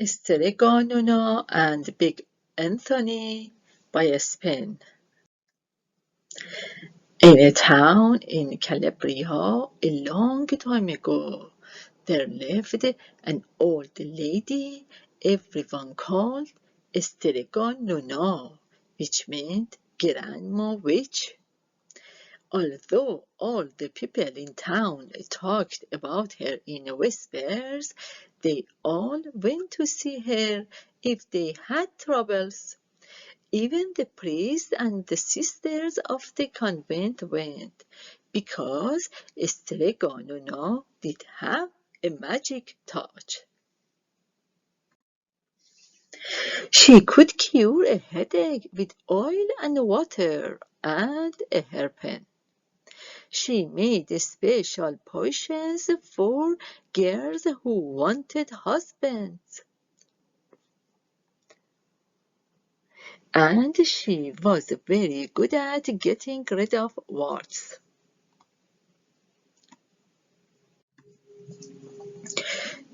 Strega, Nona, and Big Anthony by Spain. In a town in Calabria, a long time ago, there lived an old lady everyone called Strega Nona, which meant Grandma Witch. Although all the people in town talked about her in whispers, they all went to see her if they had troubles. Even the priests and the sisters of the convent went, because Stregonona did have a magic touch. She could cure a headache with oil and water and a hairpin. She made special potions for girls who wanted husbands. And she was very good at getting rid of warts.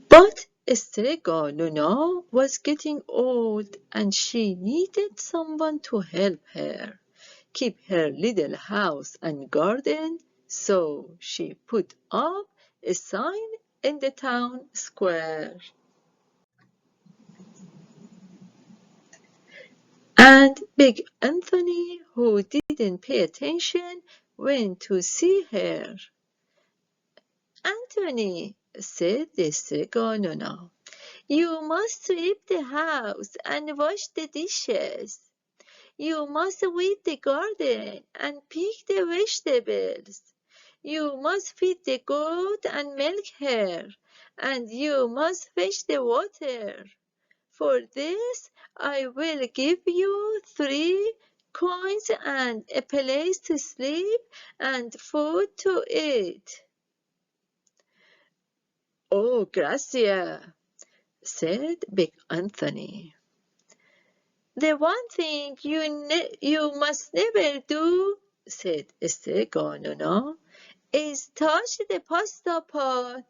But Strega Luna was getting old and she needed someone to help her keep her little house and garden, so she put up a sign in the town square. And Big Anthony, who didn't pay attention, went to see her. Anthony, said the Strega Nona, you must sweep the house and wash the dishes. You must weed the garden and pick the vegetables. You must feed the goat and milk her, and you must fetch the water. For this I will give you 3 coins and a place to sleep and food to eat. Oh, gracia, said Big Anthony. The one thing you must never do, said Stregonona, is touch the pasta pot.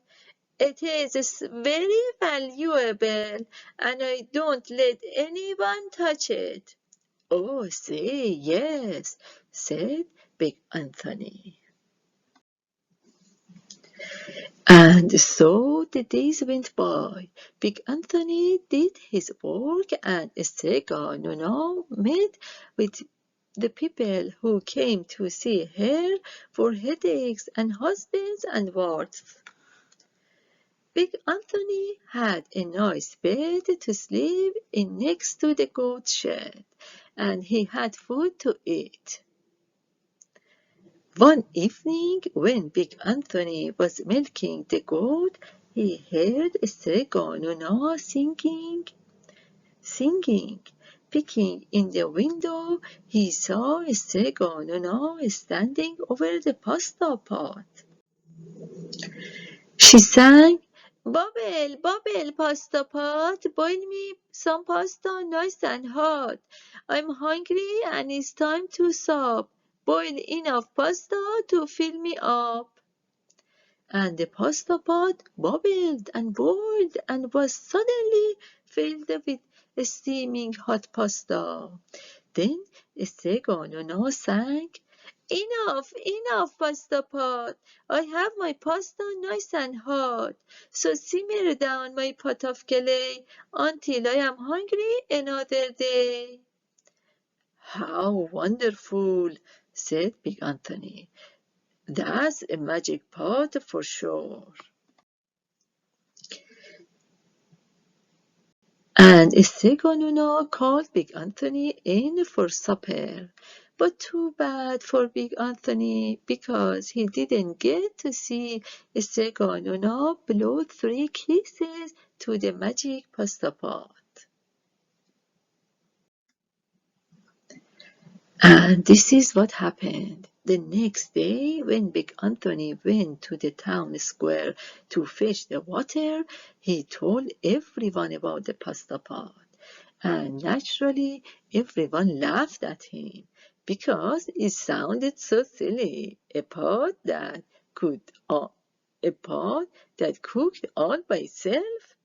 It is very valuable, and I don't let anyone touch it. Oh, say yes, said Big Anthony. And so the days went by. Big Anthony did his work, and Strega Nona met with the people who came to see her for headaches and husbands and warts. Big Anthony had a nice bed to sleep in next to the goat shed, and he had food to eat. One evening, when Big Anthony was milking the goat, he heard Stregonona singing. Peeking in the window, he saw Stregonona standing over the pasta pot. She sang, bubble, bubble, pasta pot, boil me some pasta nice and hot. I'm hungry and it's time to sup. Boil enough pasta to fill me up. And the pasta pot bubbled and boiled and was suddenly filled with steaming hot pasta. Then Stregonona sang, enough, enough, pasta pot. I have my pasta nice and hot. So simmer down my pot of clay until I am hungry another day. How wonderful, said Big Anthony. That's a magic pot for sure. And Stregonona called Big Anthony in for supper. But too bad for Big Anthony, because he didn't get to see Stregonona blow 3 kisses to the magic pasta pot. And this is what happened. The next day, when Big Anthony went to the town square to fetch the water, he told everyone about the pasta pot. And naturally, everyone laughed at him because it sounded so silly. A pot that cooked all by itself.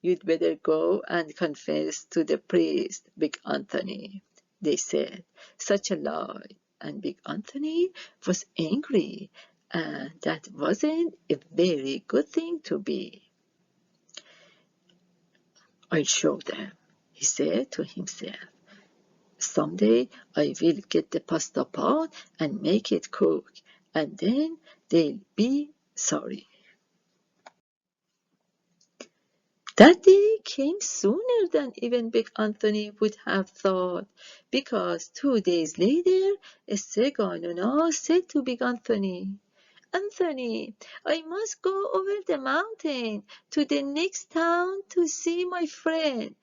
you'd better go and confess to the priest, Big Anthony, they said. Such a lie. And Big Anthony was angry, and that wasn't a very good thing to be. I'll show them, he said to himself. Someday I will get the pasta pot and make it cook, and then they'll be sorry. That day came sooner than even Big Anthony would have thought, because 2 days later, Strega and Nona said to Big Anthony, Anthony, I must go over the mountain to the next town to see my friend,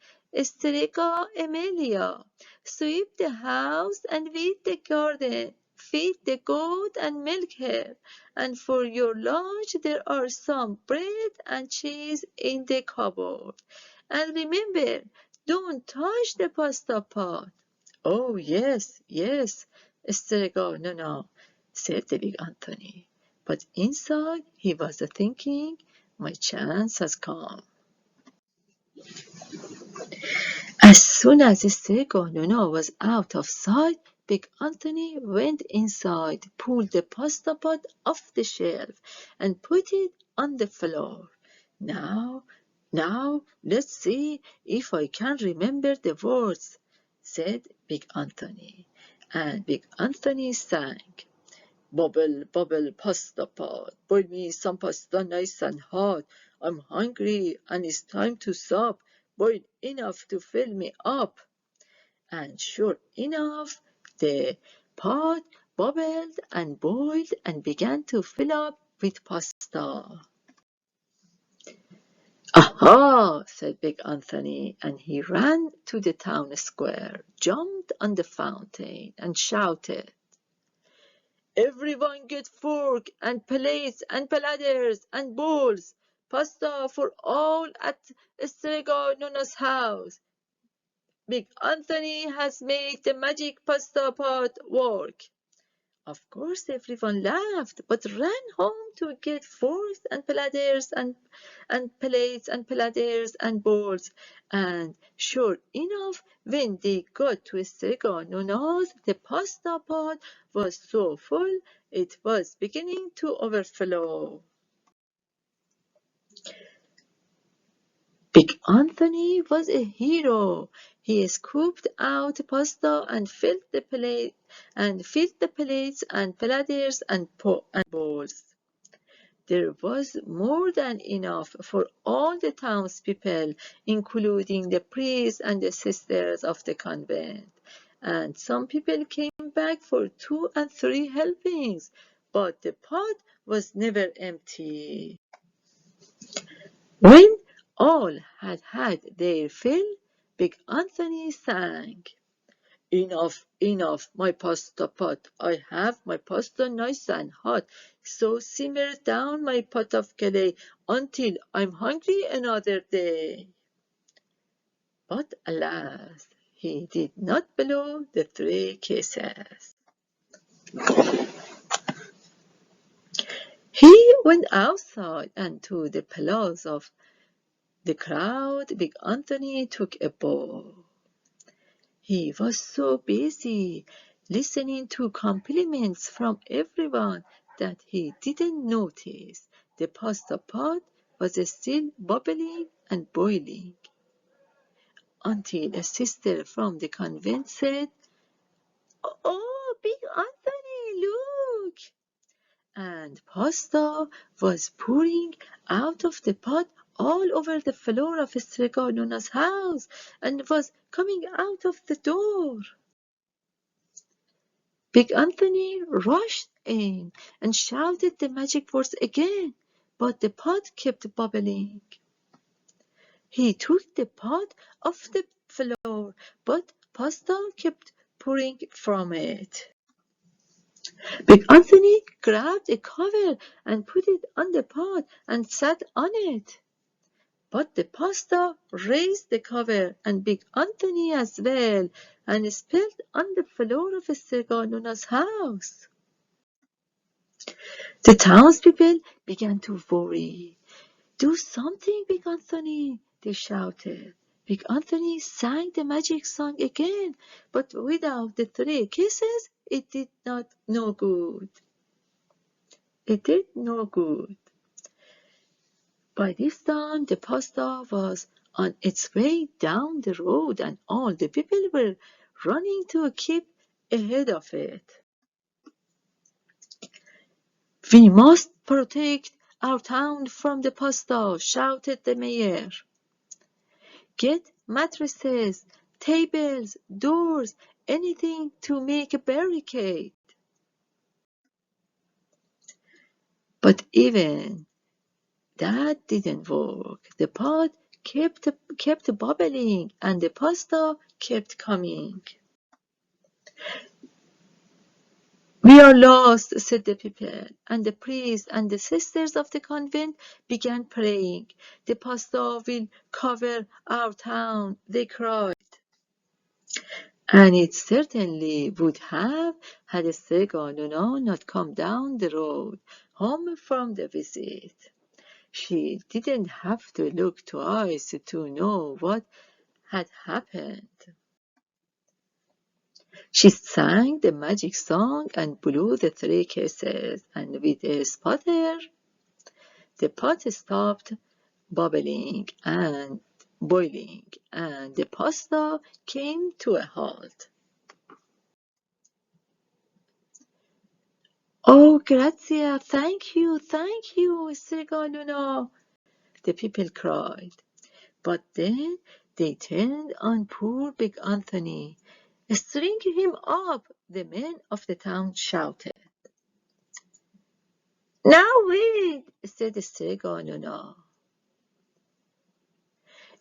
Strega Emilia. Sweep the house and weed the garden. Feed the goat and milk her. And for your lunch there are some bread and cheese in the cupboard. And remember, don't touch the pasta pot. Oh, yes, yes, Strega, Nona, said the Big Anthony. But inside he was thinking, my chance has come. As soon as Strega Nona was out of sight, Big Anthony went inside, pulled the pasta pot off the shelf, and put it on the floor. Now, let's see if I can remember the words, said Big Anthony. And Big Anthony sang. Bubble, bubble, pasta pot. Boil me some pasta nice and hot. I'm hungry and it's time to sup. Boil enough to fill me up. And sure enough, the pot bubbled and boiled and began to fill up with pasta. Aha, said Big Anthony, and he ran to the town square, jumped on the fountain, and shouted, Everyone get fork and plates and platters and bowls. Pasta for all at Strega Nona's house. Big Anthony has made the magic pasta pot work. Of course, everyone laughed, but ran home to get forks and platters and plates and platters and bowls. And sure enough, when they got to Strega Nona's, the pasta pot was so full it was beginning to overflow. Big Anthony was a hero. He scooped out pasta and filled the plates and platters and bowls. There was more than enough for all the townspeople, including the priests and the sisters of the convent. And some people came back for 2 and 3 helpings, but the pot was never empty. When all had had their fill, Big Anthony sang. Enough, enough, my pasta pot. I have my pasta nice and hot. So simmer down my pot of clay until I'm hungry another day. But alas, he did not blow the 3 kisses. He went outside and to the applause of the crowd, Big Anthony took a bow. He was so busy listening to compliments from everyone that he didn't notice the pasta pot was still bubbling and boiling, until a sister from the convent said, Oh, Big Anthony, look! And pasta was pouring out of the pot all over the floor of Strega Nona's house and was coming out of the door. Big Anthony rushed in and shouted the magic words again, but the pot kept bubbling. He took the pot off the floor, but pasta kept pouring from it. Big Anthony grabbed a cover and put it on the pot and sat on it. But the pasta raised the cover and Big Anthony as well and spilled on the floor of Strega Nona's house. The townspeople began to worry. Do something, Big Anthony. they shouted. Big Anthony sang the magic song again, but without the 3 kisses, it did not no good. It did no good. By this time, the pasta was on its way down the road, and all the people were running to keep ahead of it. We must protect our town from the pasta, shouted the mayor. Get mattresses, tables, doors, anything to make a barricade. But even that didn't work. The pot kept bubbling and the pasta kept coming. We are lost, said the people, and the priest and the sisters of the convent began praying. The pasta will cover our town, they cried. And it certainly would have had Strega Nona not come down the road home from the visit. She didn't have to look twice to know what had happened. She sang the magic song and blew the 3 kisses, and with a sputter, the pot stopped bubbling and boiling, and the pasta came to a halt. Oh, grazie, thank you, Strega Luna, the people cried. But then they turned on poor Big Anthony. String him up, the men of the town shouted. Now wait, said Strega Nona.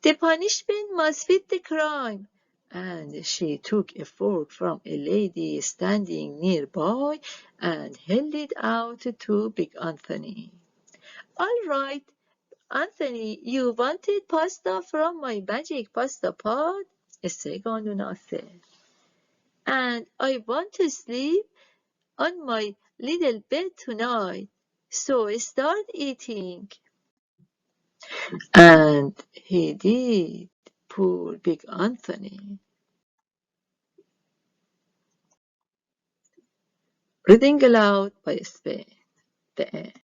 The punishment must fit the crime. And she took a fork from a lady standing nearby and held it out to Big Anthony. All right, Anthony, you wanted pasta from my magic pasta pot? Strega Nona said. And I want to sleep on my little bed tonight. So start eating. And he did, poor Big Anthony. Reading aloud by Spain. The end.